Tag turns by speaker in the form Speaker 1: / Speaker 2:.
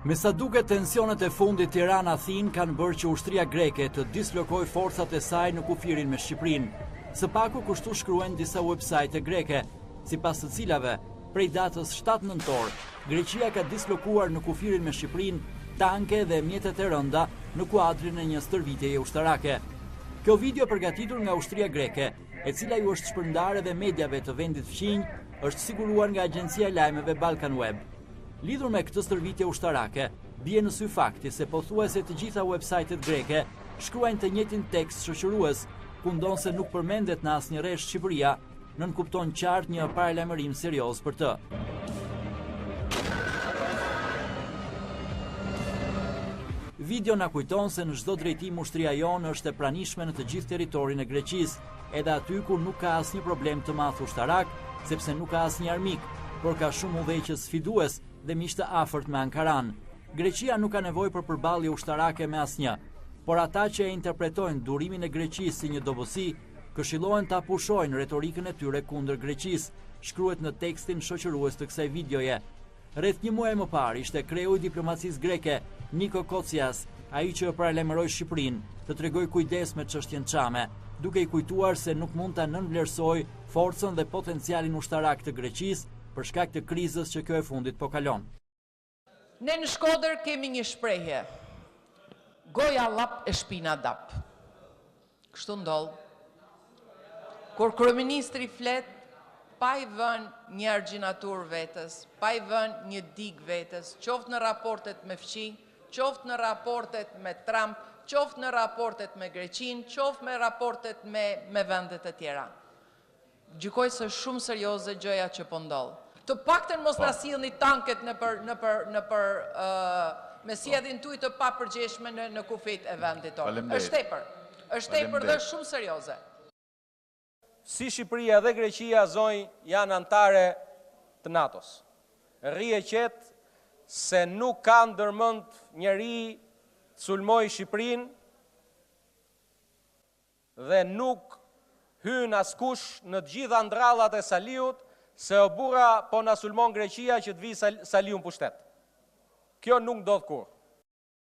Speaker 1: Me sa duket, tensionet e fundit Tirana-Athinë kanë bërë që ushtria greke të dislokojë forcat e saj në kufirin me Shqipërinë. Së paku kështu shkruajnë disa websajte greke, sipas të cilave, prej datës 7 nëntor, Greqia ka dislokuar në kufirin me Shqipërinë tanke dhe mjetet e rënda në kuadrin e një stërvitjeje ushtarake. Kjo video përgatitur nga ushtria greke, e cila ju është shpërndarë edhe mediave të vendit fqinj, është siguruar nga agjencia e lajmeve Balkan Web. Lidhur me këtë stërvitje ushtarake, bie në sy fakti se pothuajse të gjitha websajtet greke shkruajnë të njëjtin tekst shoqërues, ku ndonse nuk përmendet në asnjë rresht Shqipëria, nënkupton qartë një paralajmërim serioz për të. Video na kujton se në çdo drejtim ushtria jonë është e pranishme në të gjithë territorin e Greqisë, edhe aty ku nuk ka asnjë problem të madh ushtarak, sepse nuk ka asnjë armik, por ka shumë udhëheqës sfidues dhe miqtë afërt me Ankaran. Greqia nuk ka nevojë për përballje ushtarake me asnjë, por ata që e interpretojnë durimin e Greqisë si një dobësi, këshillohen ta pushojnë retorikën e tyre kundër Greqisë, shkruhet në tekstin shoqërues të kësaj videoje. Rreth një muaj më parë ishte kreu i diplomacisë greke, Niko Kocias, ai që paralajmëroi Shqipërinë, të tregoj kujdes me çështjen Çame, duke i kujtuar se nuk mund ta nënvlerësoj forcën dhe potencialin ushtarak të Greqisë për shkak të krizës që kjo e fundit po kalon.
Speaker 2: Ne në Shkodër kemi një shprehje, goja lap e shpina dap. Kështu ndodh. Kur kryeministri flet, pa i vën një argjinatur vetës, pa i vën një dig vetës, qoftë në raportet me fqinj, qoftë në raportet me Trump, qoftë në raportet me Greqinë, qoftë me raportet me vendet e tjera. Gjykoj se shumë serioze gjëja që po ndodh. Të paktën mos na sillni tanket me sjedhin tuaj të papërgjeshme në kufit e vendit tonë. Është tepër dhe shumë serioze.
Speaker 3: Si Shqipëria dhe Greqia zonjë janë anëtare të NATO-s. Rrije qetë se nuk ka ndërmend njeri të sulmoj Shqipërinë dhe nuk hyn askush në të gjitha ndrallat e Saliut se o burra po na sulmon Greqia që të vi Saliu në pushtet. Kjo nuk ndodh kurrë.